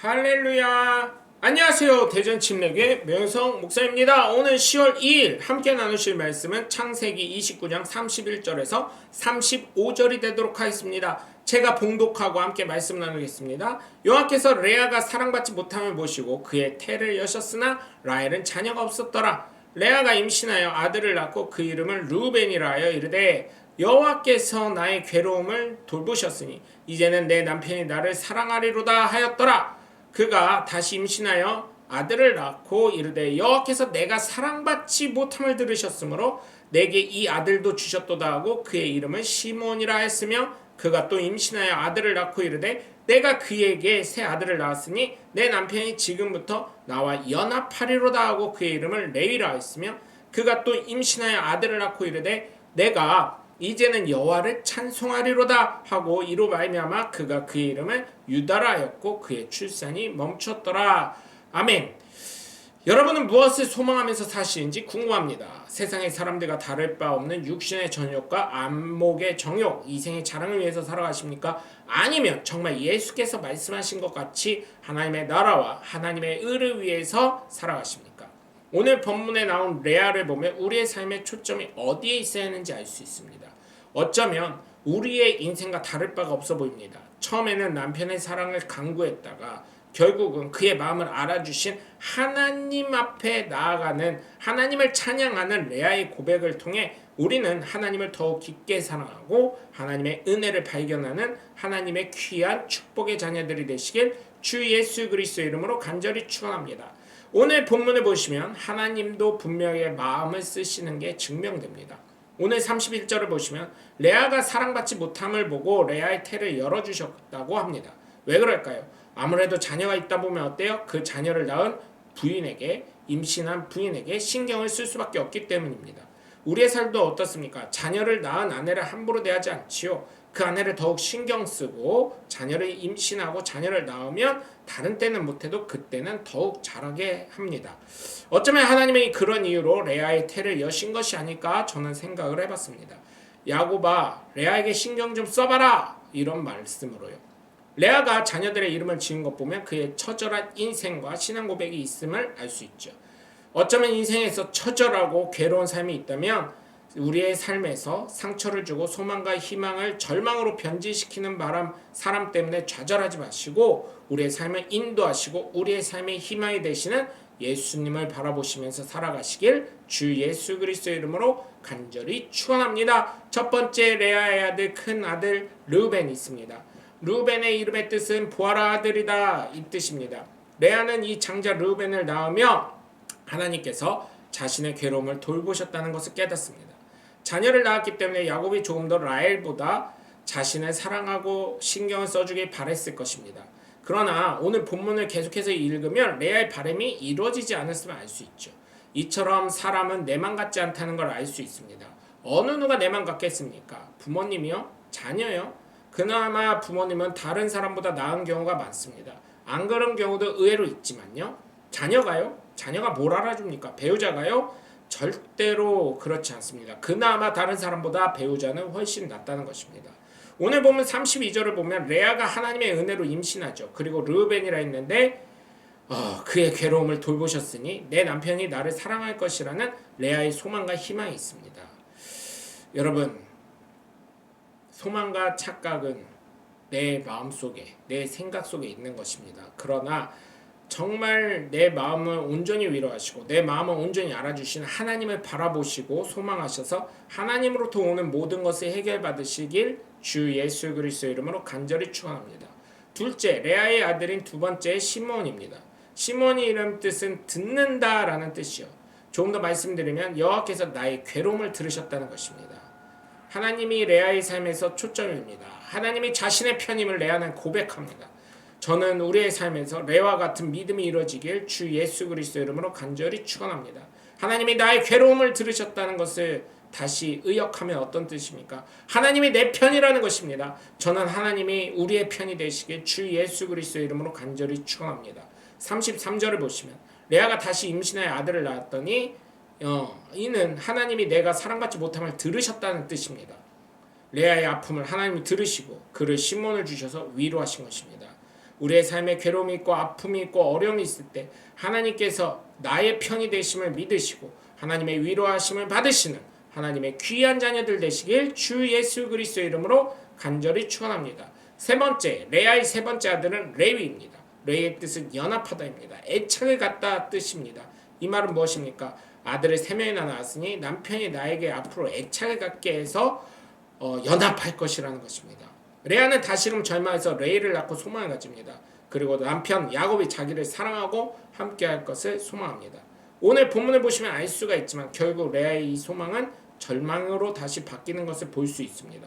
할렐루야. 안녕하세요. 대전 침례교회 명성 목사입니다. 오늘 10월 2일 함께 나누실 말씀은 창세기 29장 31절에서 35절이 되도록 하겠습니다. 제가 봉독하고 함께 말씀 나누겠습니다. 여호와께서 레아가 사랑받지 못함을 보시고 그의 태를 여셨으나 라헬은 자녀가 없었더라. 레아가 임신하여 아들을 낳고 그 이름을 르우벤이라 하여 이르되 여호와께서 나의 괴로움을 돌보셨으니 이제는 내 남편이 나를 사랑하리로다 하였더라. 그가 다시 임신하여 아들을 낳고 이르되 여호와께서 내가 사랑받지 못함을 들으셨으므로 내게 이 아들도 주셨도다 하고 그의 이름을 시몬이라 했으며 그가 또 임신하여 아들을 낳고 이르되 내가 그에게 새 아들을 낳았으니 내 남편이 지금부터 나와 연합하리로다 하고 그의 이름을 레위라 했으며 그가 또 임신하여 아들을 낳고 이르되 내가 이제는 여호와를 찬송하리로다 하고 이로 말미암아 그가 그의 이름을 유다라 하였고 그의 출산이 멈췄더라. 아멘. 여러분은 무엇을 소망하면서 사시는지 궁금합니다. 세상의 사람들과 다를 바 없는 육신의 전욕과 안목의 정욕, 이생의 자랑을 위해서 살아가십니까? 아니면 정말 예수께서 말씀하신 것 같이 하나님의 나라와 하나님의 의를 위해서 살아가십니까? 오늘 본문에 나온 레아를 보면 우리의 삶의 초점이 어디에 있어야 하는지 알 수 있습니다. 어쩌면 우리의 인생과 다를 바가 없어 보입니다. 처음에는 남편의 사랑을 강구했다가 결국은 그의 마음을 알아주신 하나님 앞에 나아가는 하나님을 찬양하는 레아의 고백을 통해 우리는 하나님을 더욱 깊게 사랑하고 하나님의 은혜를 발견하는 하나님의 귀한 축복의 자녀들이 되시길 주 예수 그리스도의 이름으로 간절히 축원합니다. 오늘 본문을 보시면 하나님도 분명히 마음을 쓰시는 게 증명됩니다. 오늘 31절을 보시면 레아가 사랑받지 못함을 보고 레아의 태를 열어주셨다고 합니다. 왜 그럴까요? 아무래도 자녀가 있다 보면 어때요? 그 자녀를 낳은 부인에게, 임신한 부인에게 신경을 쓸 수밖에 없기 때문입니다. 우리의 삶도 어떻습니까? 자녀를 낳은 아내를 함부로 대하지 않지요. 그 아내를 더욱 신경 쓰고 자녀를 임신하고 자녀를 낳으면 다른 때는 못해도 그때는 더욱 잘하게 합니다. 어쩌면 하나님이 그런 이유로 레아의 태를 여신 것이 아닐까 저는 생각을 해봤습니다. 야곱아, 레아에게 신경 좀 써봐라, 이런 말씀으로요. 레아가 자녀들의 이름을 지은 것 보면 그의 처절한 인생과 신앙 고백이 있음을 알 수 있죠. 어쩌면 인생에서 처절하고 괴로운 삶이 있다면 우리의 삶에서 상처를 주고 소망과 희망을 절망으로 변질시키는 사람 때문에 좌절하지 마시고 우리의 삶을 인도하시고 우리의 삶의 희망이 되시는 예수님을 바라보시면서 살아가시길 주 예수 그리스도의 이름으로 간절히 축원합니다. 첫 번째, 레아의 아들, 큰 아들 르우벤이 있습니다. 르우벤의 이름의 뜻은 보아라 아들이다, 이 뜻입니다. 레아는 이 장자 르우벤을 낳으며 하나님께서 자신의 괴로움을 돌보셨다는 것을 깨닫습니다. 자녀를 낳았기 때문에 야곱이 조금 더 라헬보다 자신을 사랑하고 신경을 써주길 바랬을 것입니다. 그러나 오늘 본문을 계속해서 읽으면 레아의 바람이 이루어지지 않았음을 알 수 있죠. 이처럼 사람은 내 맘 같지 않다는 걸 알 수 있습니다. 어느 누가 내 맘 같겠습니까? 부모님이요? 자녀요? 그나마 부모님은 다른 사람보다 나은 경우가 많습니다. 안 그런 경우도 의외로 있지만요. 자녀가요? 자녀가 뭘 알아줍니까? 배우자가요? 절대로 그렇지 않습니다. 그나마 다른 사람보다 배우자는 훨씬 낫다는 것입니다. 오늘 보면 32절을 보면 레아가 하나님의 은혜로 임신하죠. 그리고 르우벤이라 했는데 그의 괴로움을 돌보셨으니 내 남편이 나를 사랑할 것이라는 레아의 소망과 희망이 있습니다. 여러분, 소망과 착각은 내 마음속에, 내 생각 속에 있는 것입니다. 그러나 정말 내 마음을 온전히 위로하시고 내 마음을 온전히 알아주시는 하나님을 바라보시고 소망하셔서 하나님으로부터 오는 모든 것을 해결받으시길 주 예수 그리스도의 이름으로 간절히 축원합니다. 둘째, 레아의 아들인 두 번째 시몬입니다. 시몬의 이름 뜻은 듣는다라는 뜻이요. 조금 더 말씀드리면 여호와께서 나의 괴로움을 들으셨다는 것입니다. 하나님이 레아의 삶에서 초점입니다. 하나님이 자신의 편임을 레아는 고백합니다. 저는 우리의 삶에서 레아와 같은 믿음이 이루어지길 주 예수 그리스도 이름으로 간절히 축원합니다. 하나님이 나의 괴로움을 들으셨다는 것을 다시 의역하면 어떤 뜻입니까? 하나님이 내 편이라는 것입니다. 저는 하나님이 우리의 편이 되시길 주 예수 그리스도 이름으로 간절히 축원합니다. 33절을 보시면 레아가 다시 임신하여 아들을 낳았더니 이는 하나님이 내가 사랑받지 못함을 들으셨다는 뜻입니다. 레아의 아픔을 하나님이 들으시고 그를 시몬을 주셔서 위로하신 것입니다. 우리의 삶에 괴로움이 있고 아픔이 있고 어려움이 있을 때 하나님께서 나의 편이 되심을 믿으시고 하나님의 위로하심을 받으시는 하나님의 귀한 자녀들 되시길 주 예수 그리스도의 이름으로 간절히 축원합니다. 세 번째, 레아의 세 번째 아들은 레위입니다. 레위의 뜻은 연합하다입니다. 애착을 갖다 뜻입니다. 이 말은 무엇입니까? 아들을 세 명이나 낳았으니 남편이 나에게 앞으로 애착을 갖게 해서 연합할 것이라는 것입니다. 레아는 다시금 절망해서 레이를 낳고 소망을 가집니다. 그리고 남편 야곱이 자기를 사랑하고 함께할 것을 소망합니다. 오늘 본문을 보시면 알 수가 있지만 결국 레아의 이 소망은 절망으로 다시 바뀌는 것을 볼 수 있습니다.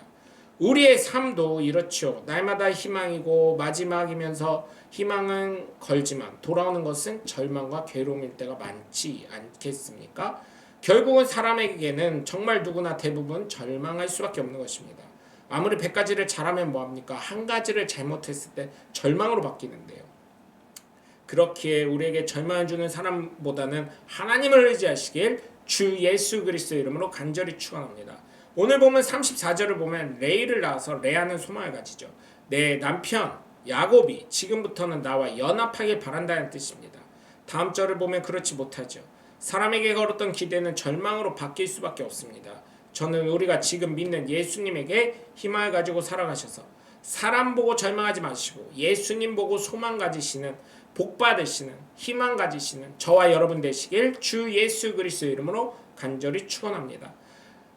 우리의 삶도 이렇죠. 날마다 희망이고 마지막이면서 희망은 걸지만 돌아오는 것은 절망과 괴로움일 때가 많지 않겠습니까? 결국은 사람에게는 정말 누구나 대부분 절망할 수밖에 없는 것입니다. 아무리 100가지를 잘하면 뭐합니까? 한 가지를 잘못했을 때 절망으로 바뀌는데요. 그렇기에 우리에게 절망을 주는 사람보다는 하나님을 의지하시길 주 예수 그리스도의 이름으로 간절히 축원합니다. 오늘 보면 34절을 보면 레이를 낳아서 레아는 소망을 가지죠. 내 남편 야곱이 지금부터는 나와 연합하길 바란다는 뜻입니다. 다음 절을 보면 그렇지 못하죠. 사람에게 걸었던 기대는 절망으로 바뀔 수밖에 없습니다. 저는 우리가 지금 믿는 예수님에게 희망을 가지고 살아가셔서 사람 보고 절망하지 마시고 예수님 보고 소망 가지시는 복 받으시는 희망 가지시는 저와 여러분 되시길 주 예수 그리스도의 이름으로 간절히 축원합니다.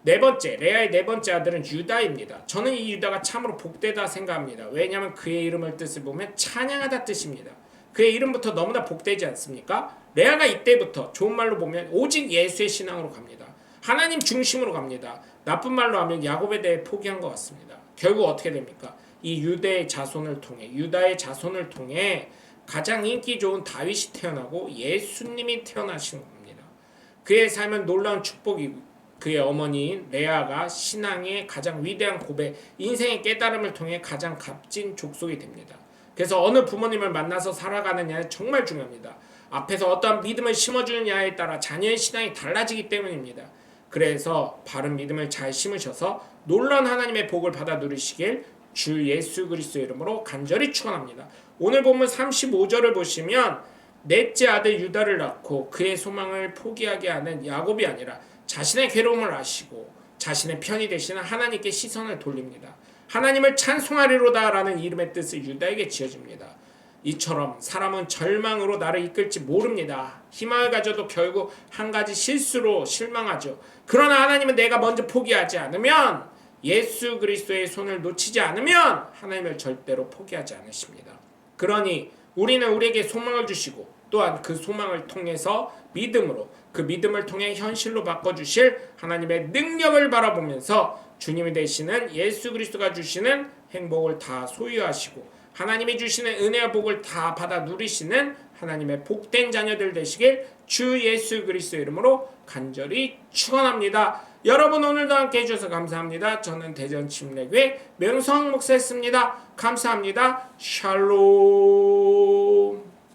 네 번째, 레아의 네 번째 아들은 유다입니다. 저는 이 유다가 참으로 복되다 생각합니다. 왜냐하면 그의 이름을 뜻을 보면 찬양하다 뜻입니다. 그의 이름부터 너무나 복되지 않습니까? 레아가 이때부터 좋은 말로 보면 오직 예수의 신앙으로 갑니다. 하나님 중심으로 갑니다. 나쁜 말로 하면 야곱에 대해 포기한 것 같습니다. 결국 어떻게 됩니까? 이 유다의 자손을 통해 가장 인기 좋은 다윗이 태어나고 예수님이 태어나시는 겁니다. 그의 삶은 놀라운 축복이고 그의 어머니인 레아가 신앙의 가장 위대한 고백, 인생의 깨달음을 통해 가장 값진 족속이 됩니다. 그래서 어느 부모님을 만나서 살아가느냐에 정말 중요합니다. 앞에서 어떠한 믿음을 심어주느냐에 따라 자녀의 신앙이 달라지기 때문입니다. 그래서 바른 믿음을 잘 심으셔서 놀라운 하나님의 복을 받아 누리시길 주 예수 그리스도의 이름으로 간절히 축원합니다. 오늘 본문 35절을 보시면 넷째 아들 유다를 낳고 그의 소망을 포기하게 하는 야곱이 아니라 자신의 괴로움을 아시고 자신의 편이 되시는 하나님께 시선을 돌립니다. 하나님을 찬송하리로다 라는 이름의 뜻을 유다에게 지어집니다. 이처럼 사람은 절망으로 나를 이끌지 모릅니다. 희망을 가져도 결국 한 가지 실수로 실망하죠. 그러나 하나님은 내가 먼저 포기하지 않으면 예수 그리스도의 손을 놓치지 않으면 하나님을 절대로 포기하지 않으십니다. 그러니 우리는 우리에게 소망을 주시고 또한 그 소망을 통해서 그 믿음을 통해 현실로 바꿔주실 하나님의 능력을 바라보면서 주님이 되시는 예수 그리스도가 주시는 행복을 다 소유하시고 하나님이 주시는 은혜와 복을 다 받아 누리시는 하나님의 복된 자녀들 되시길 주 예수 그리스도의 이름으로 간절히 축원합니다. 여러분 오늘도 함께 해주셔서 감사합니다. 저는 대전침례교회 명성 목사였습니다. 감사합니다. 샬롬.